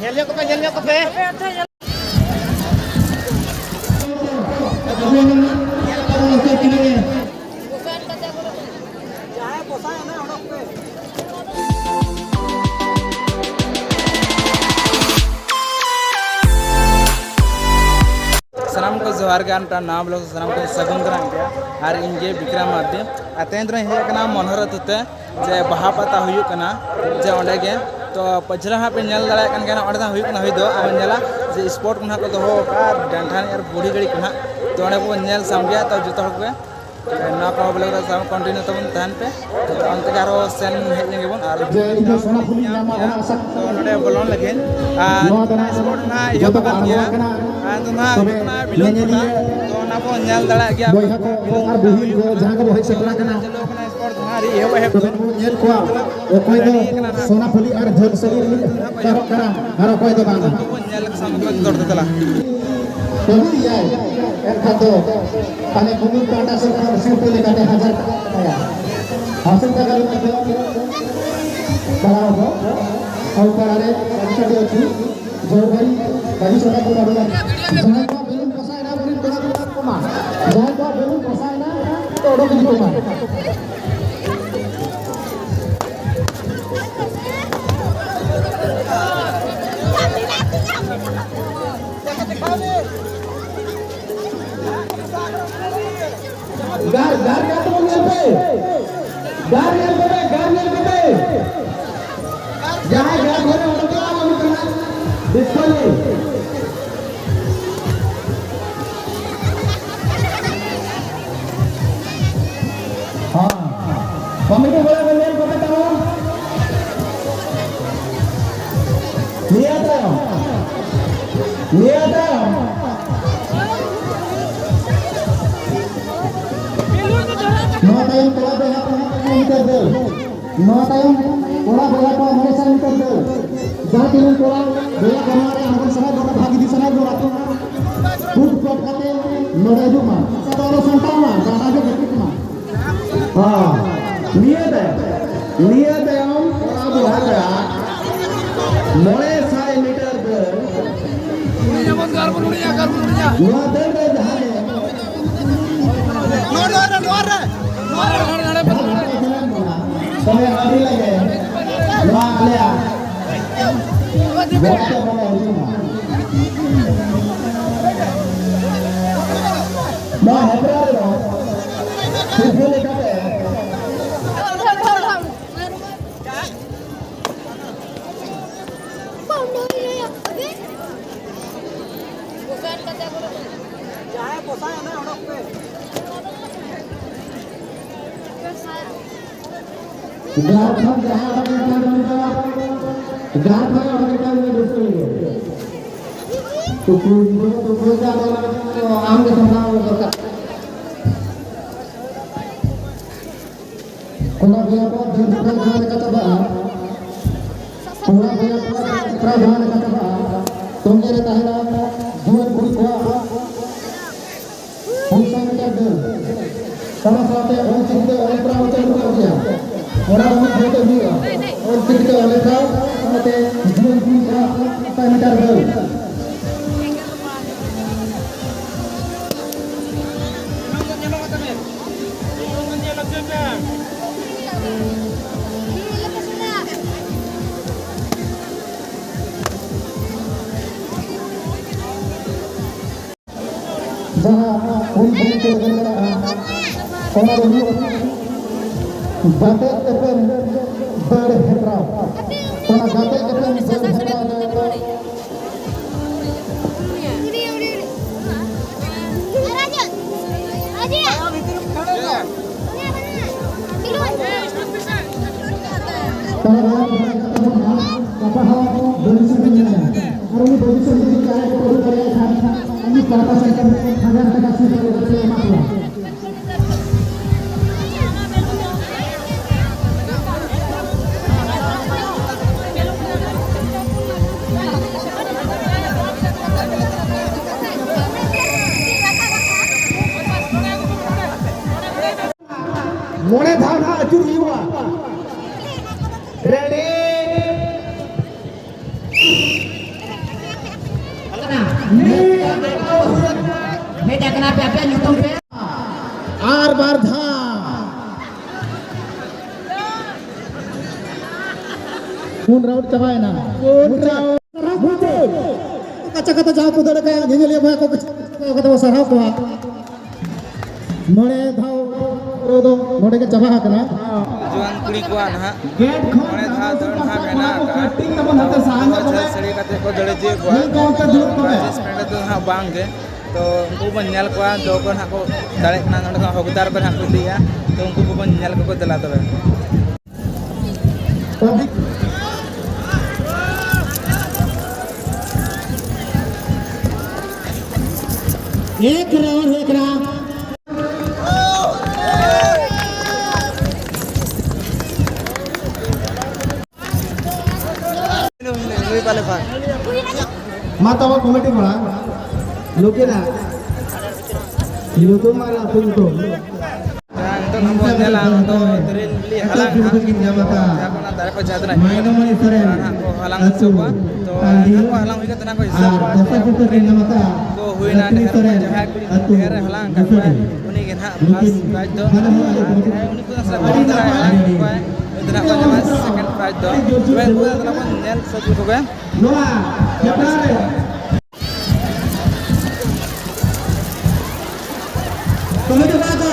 Nyelnya kope. सलाम को जोहार के आमटा नाम लोग सलाम को सगुन करा गया और इनके विक्रम मादी अतेंद्र हे कना मनोहर तुते जे बहा पता हुयु कना जे ओंडे गे तो पछला हा पे नेल दड़ा कन गना ओंडे हुयु कना हुई दो आ नेला जे स्पोर्ट कना को दो का डांठान यार बूढ़ी गड़ी कना तो ओंडे को नेल साम गया तो जतो हक ना को बोले साम कंटिन्यू तबन तहन पे तो अंत गारो सेन हे लेंगे बन और इन सोना फुली नामा होना असक तो ओंडे बोलन लगे आ स्पोर्ट ना यो बकन गया तो ना बिलोन तो ना को नेल दड़ा गया बोई हको और बुही को जहां को होई सकला कना चलो कना स्पोर्ट धारी हे हे नेल को कोई दो सोना फुली और झल शरीर करो करा और कोई दो बांगा तो नेल सामग्री दौड़ते चला तो यार एक खातो पानी भूमि काटा से सिंपल लेकर 1000 आया हासिल का करो बड़ा हो और करारे अच्छा दे अच्छी जोर भाई कभी सोना को बढ़िया जहां को बेलून फसाए ना बेलून थोड़ा कमा जहां को बेलून फसाए ना तो ओडो की कमा गार का तो नेल पे गार नेल पे जहां गार घरे उठते हम करना डिस्प्ले हां कमिटी वाला नेल पे करो लिया था Notayon kola beha ko meter deu. Notayon kola beha ko हमेशा meter deu. जाति में कोला बेहा हमारे हमन समय दोना भागी दी समय दोना तो फुट फट खाते नोरे जुमा सदारो संतामा दादा जो गतिक मा हां नियत हम कोला बेहा गया मोरे 6 मीटर दeu जेमन गार बनुनिया नो दे जहां समय अभी लगे लो ले आ बहुत बड़ा ना हैदरा रो सिर्फ लेकर ग्राहक हम जहां ग्राहक में दोस्तों तो कोई का आम के संभाव दरकार कोना भैया को दिन खाने का तबा कोना भैया को प्रावधान का तबा तुम ये रहता है ना जीवन पूरी को पूछा में कर दे sama saatnya orang cinta oleh perawatan bekerja orang cinta juga orang cinta oleh kau sampai jual juga apa meter baru jangan untuk Kona dulu Gate FM Bade Hetra Kona Gate FM Bade Hetra मोने धावना अचूर हुआ ready Beda kenapa apa nyutung pe? Are बार धा पूर्ण round चबाए ना कच्चा कच्चा जहाँ को दड़े का झेंझे लिया भाई को कच्चा वो सराव को मोड़े धाव रोदो मोड़े के चबा हकना जुआन कुड़ी को आना गेट मोड़े था दौड़ था मेना का टिंग नंबर नंबर सांग अच्छा सड़ी का को दड़े जे को राजेश पेंडा तो हां बांग के तो उनको बन nyal को दो को हां को दाड़े कना नोड को हकदार को हां को दिया तो उनको को बन nyal को दला तबे एक round mata wa komedi bala loke na YouTube mara tu तो हम nyal तो तरिल बली हलांग mata अपना दारे को जादना maino mani sare को हलांग सब तो को हलांग हुई कितना को हिसाब तो rena mata को हुई ना जहां कुड़ी ढेर हलांग का उन्हीं के ना फर्स्ट प्राइज दो उन्हीं को सब बंदा है इतना को जमा सेकंड प्राइज दो वे को इतना को nyal सब को गए Noah siapa komedi bala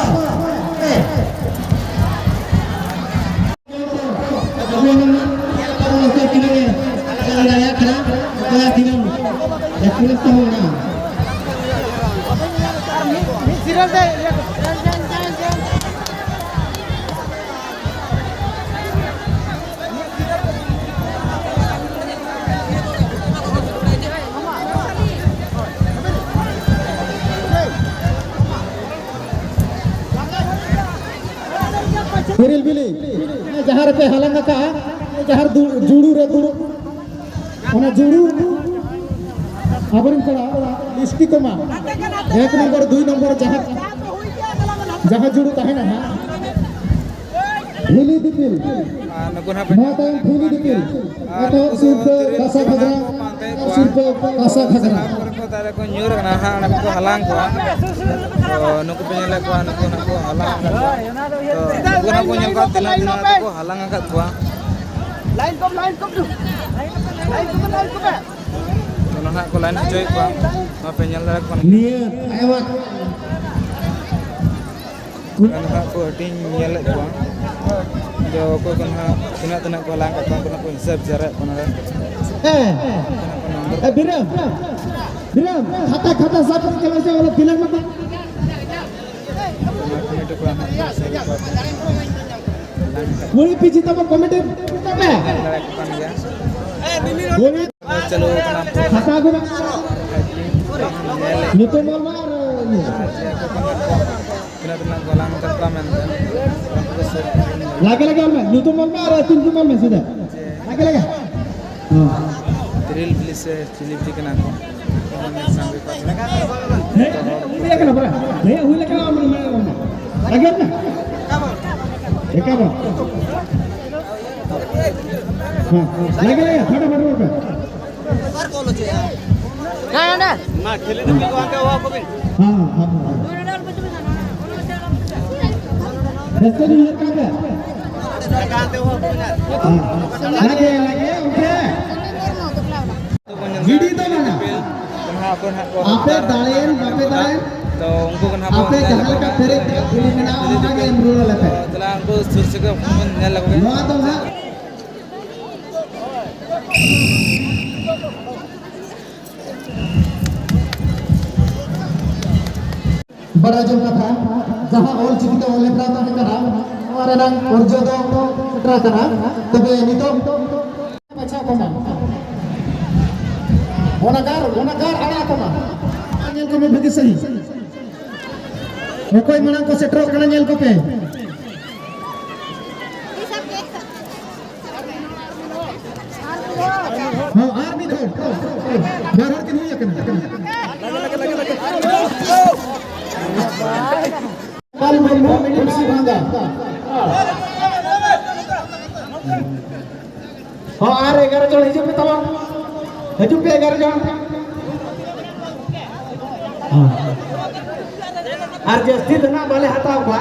Biril bili, jahar pe halang ka, jahar juru re juru, ona juru, abarin kala listi koma, ek nomor, 2 nomor jahar, jahar juru tahe na, hili dipil, mata yang hili dipil, atau surpe kasa khajra, surpe kasa khajra. तारे को near ना हां ना को हलांग को तो नुको पेले को नुको ना को हलांग तो नुको ना को न्यूर को तिना तिना को हलांग का को Lain kop tu. तो ना को लाइन जोई को मा पेल को Niat, awak ना को टिंग nyel को जो को कना तिना तिना को हलांग का को को हिसाब जरा को ना Biram, kata satu kalau saya kalau bilang apa? Boleh pijit apa komentar? Boleh. चलो Kata aku nak. Itu mau mar. benar-benar golang terklamen Lagi apa? Itu mau mar, tunjuk mau sudah. Lagi. drill please chili chicken ako sampai Ini kenapa? Saya hula kenapa mana? Lagi apa? Apa? Lagi. Fata. Kaya na. Ma kheli ni ko ante wa ko bin Resto ni kata. ante wa ko bin Lagi. Okay. Video to mana? Ape dalain, तो उनको कना ape jahal ka fere video में नाम होगा के emerald लेते तला उनको सुरसे का मन न लगोगे वहां तो है बड़ा जो कथा जहां ऑल चिकिता ऑल लेफ्रा तो करा हमारे नाम उर्जो दो सेटरा करा तबे नितो अच्छा कोना ओनागार आड़ा कोना nyel ko me bagi sahi okoy manang ko setro kana nyel ko pe ha army ko barar ke nuya kana kal mo medium si banga ha are 11 jon hijab pe tawang hijab pe 11 jon और जस्ती धना बाले हटाओ बा